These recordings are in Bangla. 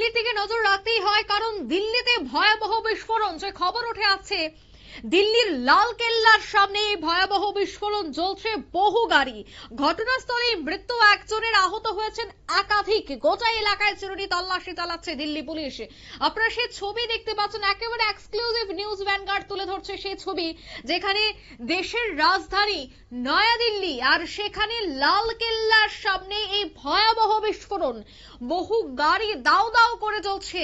দিল্লির দিকে নজর রাখতেই হয়, কারণ দিল্লিতে ভয়াবহ বিস্ফোরণ যে খবর উঠে আসছে। দিল্লির লাল কেল্লার সামনে ভয়াবহ বিস্ফোরণ, জ্বলছে বহু গাড়ি। ঘটনাস্থলে মৃত্যু একজনের, আহত হয়েছেন একাধিক। গোটা এলাকায় চিরুনি তল্লাশি চালাচ্ছে দিল্লি পুলিশ। আপনারা সেই ছবি দেখতে পাচ্ছেন, একেবারে এক্সক্লুসিভ নিউজ ভ্যানগার্ড তুলে ধরছে সেই ছবি, যেখানে দেশের রাজধানী নয়াদিল্লি আর সেখানে লাল কেল্লার সামনে এই ভয়াবহ বিস্ফোরণ। বহু গাড়ি দাউ দাউ করে জ্বলছে,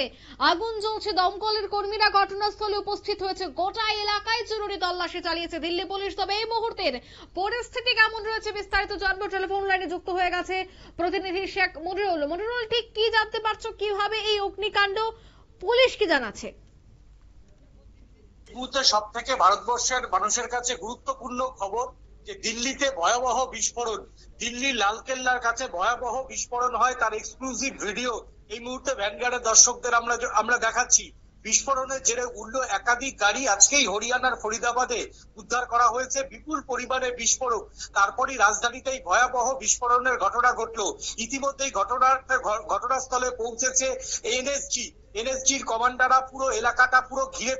আগুন জ্বলছে। দমকলের কর্মীরা ঘটনাস্থলে উপস্থিত হয়েছে। গোটা এলাকায় চিরুনি তল্লাশি চালিয়েছে দিল্লি পুলিশ। তবে এই মুহূর্তের পরিস্থিতি কেমন রয়েছে বিস্তারিত জানবো। টেলিফোন লাইনে যুক্ত হয়ে গেছে প্রতিনিধি শেখ মনিরুল। মনিরুল, ঠিক কি জানতে পারছো, কিভাবে এই অগ্নিকাণ্ড, পুলিশ কি জানাচ্ছে? সব থেকে ভারতবর্ষের মানুষের কাছে গুরুত্বপূর্ণ খবর যে দিল্লিতে ভয়াবহ বিস্ফোরণ, দিল্লির লালকেল্লার কাছে ভয়াবহ বিস্ফোরণ হয়, তার এক্সক্লুসিভ ভিডিও এই মুহূর্তে ভ্যানগার্ডের দর্শকদের আমরা দেখাচ্ছি। বিস্ফোরণের জেরে উঠল একাধিক গাড়ি। আজকেই হরিয়ানার ফরিদাবাদে উদ্ধার করা হয়েছে বিপুল পরিমাণে বিস্ফোরক। তারপরই রাজধানীতেই ভয়াবহ বিস্ফোরণের ঘটনা ঘটলো। ইতিমধ্যেই ঘটনাস্থলে পৌঁছেছে এনএসজির কমান্ডাররা। পুরো এলাকাটা পুরো ঘিরে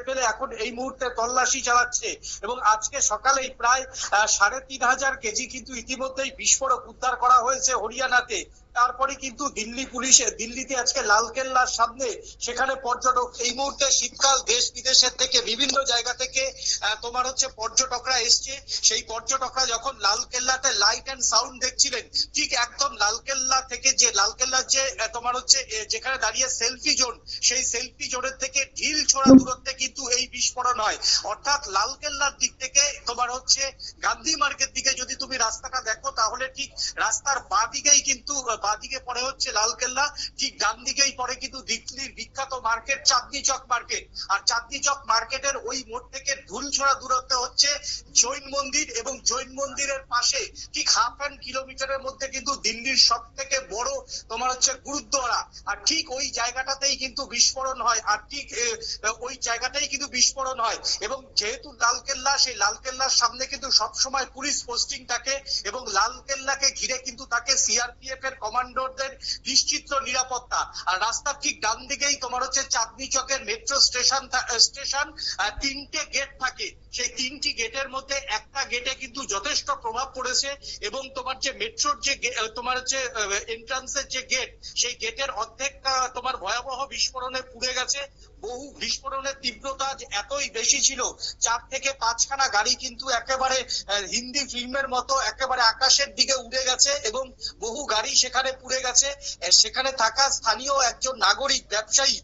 ফেলে এখন এই মুহূর্তে তল্লাশি চালাচ্ছে। এবং আজকে সকালেই প্রায় ৩,৫০০ কেজি কিন্তু ইতিমধ্যেই বিস্ফোরক উদ্ধার করা হয়েছে হরিয়ানাতে। তারপরে কিন্তু দিল্লিতে আজকে লালকেল্লার সামনে সেখানে পর্যটক, এই মুহূর্তে শীতকাল, দেশ বিদেশের থেকে বিভিন্ন জায়গা থেকে পর্যটকরা এসছে। সেই পর্যটকরা যখন লালকেল্লাতে লাইট এন্ড সাউন্ড দেখছিলেন, ঠিক একদম লালকেল্লার যে যেখানে দাঁড়িয়ে সেলফি জোন, সেই সেলফি জোনের থেকে ঢিল ছোড়া দূরত্বে কিন্তু এই বিস্ফোরণ হয়। অর্থাৎ লালকেল্লার দিক থেকে গান্ধী মার্গের দিকে যদি তুমি রাস্তাটা দেখো, তাহলে ঠিক রাস্তার বাঁদিকে পড়ে হচ্ছে লালকেল্লা, ঠিক ডান দিকেই পড়ে কিন্তু দিল্লির বিখ্যাত মার্কেট চাঁদনি চক মার্কেট। আর চাঁদনি চক মার্কেটের ওই মোড় থেকে ধুলছোড়া দূরত্বে হচ্ছে জৈন মন্দির, এবং জৈন মন্দিরের পাশে ঠিক হাফ অ্যান কিলোমিটারের মধ্যে কিন্তু দিল্লির সব থেকে বড় গুরুদ্বারা। আর ঠিক ওই জায়গাটাতেই কিন্তু বিস্ফোরণ হয়। এবং যেহেতু লালকেল্লা, সেই লালকেল্লার সামনে কিন্তু সবসময় পুলিশ পোস্টিং থাকে, এবং লালকেল্লাকে ঘিরে কিন্তু থাকে সিআরপিএফ এর কমান্ডোদের নিশ্চিত নিরাপত্তা। আর রাস্তার ঠিক ডান দিকেই চাঁদনি চকের মেট্রো স্টেশন। 3টে গেট থাকে, সেই 3টি গেটের মধ্যে একটা গেটে কিন্তু যথেষ্ট প্রভাব পড়েছে, এবং মেট্রোর এন্ট্রান্সের যে গেট, সেই গেটের অর্ধেকটা ভয়াবহ বিস্ফোরণে পুড়ে গেছে। বহু বিস্ফোরণের তীব্রতা এতই বেশি ছিল, 4 থেকে 5খানা গাড়ি কিন্তু একেবারে হিন্দি ফিল্মের মতো একেবারে আকাশের দিকে উড়ে গেছে, এবং বহু গাড়ি সেখানে পুড়ে গেছে। সেখানে থাকা স্থানীয় একজন নাগরিক ব্যবসায়ী,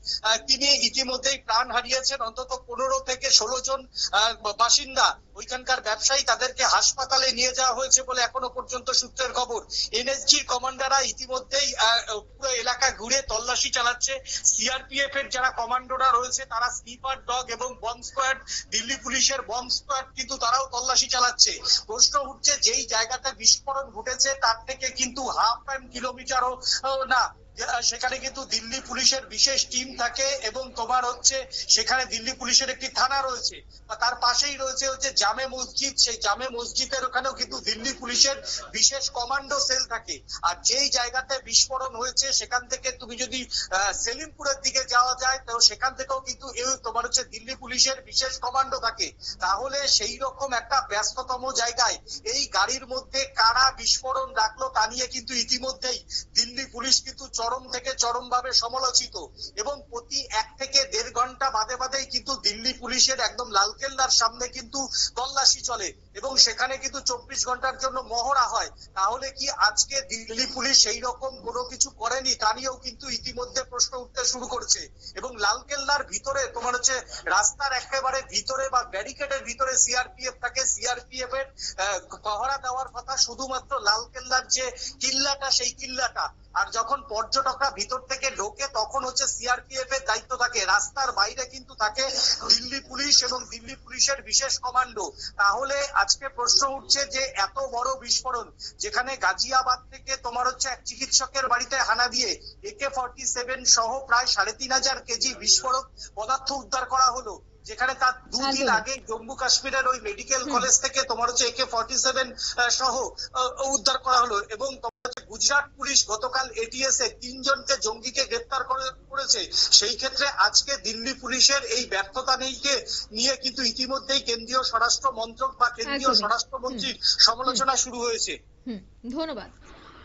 তিনি ইতিমধ্যেই প্রাণ হারিয়েছেন। অন্তত 15 থেকে 16 জন বাসিন্দা, ওইখানকার ব্যবসায়ী, তাদেরকে হাসপাতালে নিয়ে যাওয়া হয়েছে বলে এখনো পর্যন্ত সূত্রের খবর। এনএসজির কমান্ডাররা ইতিমধ্যেই পুরো এলাকা ঘুরে তল্লাশি চালাচ্ছে। সিআরপিএফ এর যারা কমান্ডোরা রয়েছে, তারা স্নিপার ডগ এবং বম্ব স্কোয়াড, দিল্লি পুলিশের বম্ব স্কোয়াড কিন্তু তারাও তল্লাশি চালাচ্ছে। প্রশ্ন উঠছে, যেই জায়গাতে বিস্ফোরণ ঘটেছে তার থেকে কিন্তু হাফ অ্যান কিলোমিটারও না, সেখানে কিন্তু দিল্লি পুলিশের বিশেষ টিম থাকে, এবং সেখানে দিল্লি পুলিশের একটি থানা রয়েছে। তার পাশেই রয়েছে জামে মসজিদ। সেই জামে মসজিদের ওখানেও কিন্তু দিল্লি পুলিশের বিশেষ কমান্ডো সেল থাকে। আর যেই জায়গাতে বিস্ফোরণ হয়েছে, সেখান থেকে তুমি যদি সেলিমপুরের দিকে যাওয়া যায়, তো সেখান থেকেও কিন্তু দিল্লি পুলিশের বিশেষ কমান্ডো থাকে। তাহলে সেই রকম একটা ব্যস্ততম জায়গায় এই গাড়ির মধ্যে কারা বিস্ফোরণ রাখলো, তা নিয়ে কিন্তু ইতিমধ্যেই দিল্লি পুলিশ কিন্তু চরম থেকে চরম ভাবে সমালোচিত। এবং প্রতি 1 থেকে 1.5 ঘন্টা বাদেই কিন্তু দিল্লি পুলিশের একদম লালকেল্লার সামনে কিন্তু তল্লাশি চলে, এবং সেখানে কিন্তু 24 ঘন্টার জন্য মহড়া হয়। তাহলে কি আজকে দিল্লি পুলিশ সেই রকম কোনো কিছু করেনি, তা নিয়েও কিন্তু ইতিমধ্যে প্রশ্ন উঠতে শুরু করছে। এবং লালকেল্লার ভিতরে রাস্তার একেবারে ভিতরে বা ব্যারিকেডের ভিতরে সিআরপিএফ থাকে। সিআরপিএফ এর পহরা দেওয়ার কথা শুধুমাত্র লালকেল্লার যে কিল্লাটা, সেই কিল্লাটা। আর যখন পর্যটকরা ভিতর থেকে ঢোকে, তখন সিআরপিএফ এর দায়িত্ব থাকে। রাস্তার বাইরে কিন্তু থাকে দিল্লি পুলিশ এবং দিল্লি পুলিশের বিশেষ কমান্ডো। তাহলে আজকে প্রশ্ন উঠছে যে এত বড় বিস্ফোরণ, যেখানে গাজিয়াবাদ থেকে এক চিকিৎসকের বাড়িতে হানা দিয়ে AK-47 সহ প্রায় 3,500 কেজি বিস্ফোরক পদার্থ উদ্ধার করা হলো, যেখানে তার 2 দিন আগে জম্মু কাশ্মীরের ওই মেডিকেল কলেজ থেকে AK-47 সহ উদ্ধার করা হলো। এবং গুজরাট পুলিশ গতকাল এটিএস এ 3 জনকে জঙ্গিকে গ্রেপ্তার করেছে, সেই ক্ষেত্রে আজকে দিল্লি পুলিশের এই ব্যর্থতা নিয়ে কিন্তু ইতিমধ্যেই কেন্দ্রীয় স্বরাষ্ট্র মন্ত্রক বা কেন্দ্রীয় স্বরাষ্ট্রমন্ত্রীর সমালোচনা শুরু হয়েছে। ধন্যবাদ।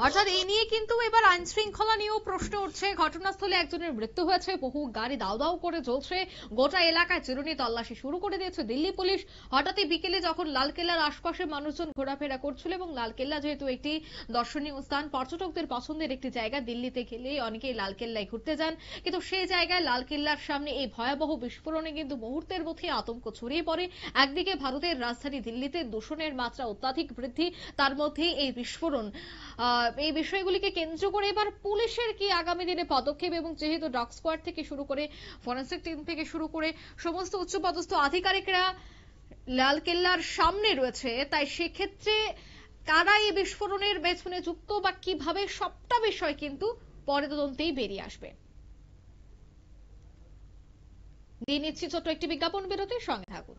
অর্থাৎ এই নিয়ে কিন্তু এবার আইন শৃঙ্খলা নিয়েও প্রশ্ন উঠছে। ঘটনাস্থলে একজনের মৃত্যু হয়েছে, বহু গাড়ি দাউ দাউ করে জ্বলছে, গোটা এলাকায় চিরুনি তল্লাশি শুরু করে দিয়েছে দিল্লি পুলিশ। হঠাৎই বিকেলে যখন লালকেল্লার আশপাশে মানুষজন ঘোরাফেরা করছিল, এবং লালকেল্লা যেহেতু একটি দর্শনীয় স্থান, পর্যটকদের পছন্দের একটি জায়গা, দিল্লিতে গেলে অনেকেই লালকেল্লায় ঘুরতে যান, কিন্তু সেই জায়গায় লালকেল্লার সামনে এই ভয়াবহ বিস্ফোরণে কিন্তু মুহূর্তের মধ্যে আতঙ্ক ছড়িয়ে পড়ে। একদিকে ভারতের রাজধানী দিল্লিতে দূষণের মাত্রা অত্যাধিক বৃদ্ধি, তার মধ্যে এই বিস্ফোরণ, এই বিষয়গুলিকে কেন্দ্র করে এবার পুলিশের কি আগামী দিনে পদক্ষেপ, এবং যেহেতু ডগ স্কোয়াড থেকে শুরু করে ফরেনসিক টিম থেকে শুরু করে সমস্ত উচ্চপদস্থ আধিকারিকরা লালকেল্লার সামনে রয়েছে, তাই সেক্ষেত্রে কারা এই বিস্ফোরণের পেছনে যুক্ত বা কিভাবে, সবটা বিষয় কিন্তু পরে তদন্তেই বেরিয়ে আসবে। দিয়ে নিচ্ছি ছোট্ট একটি বিজ্ঞাপন বিরতির সঙ্গে থাকুন।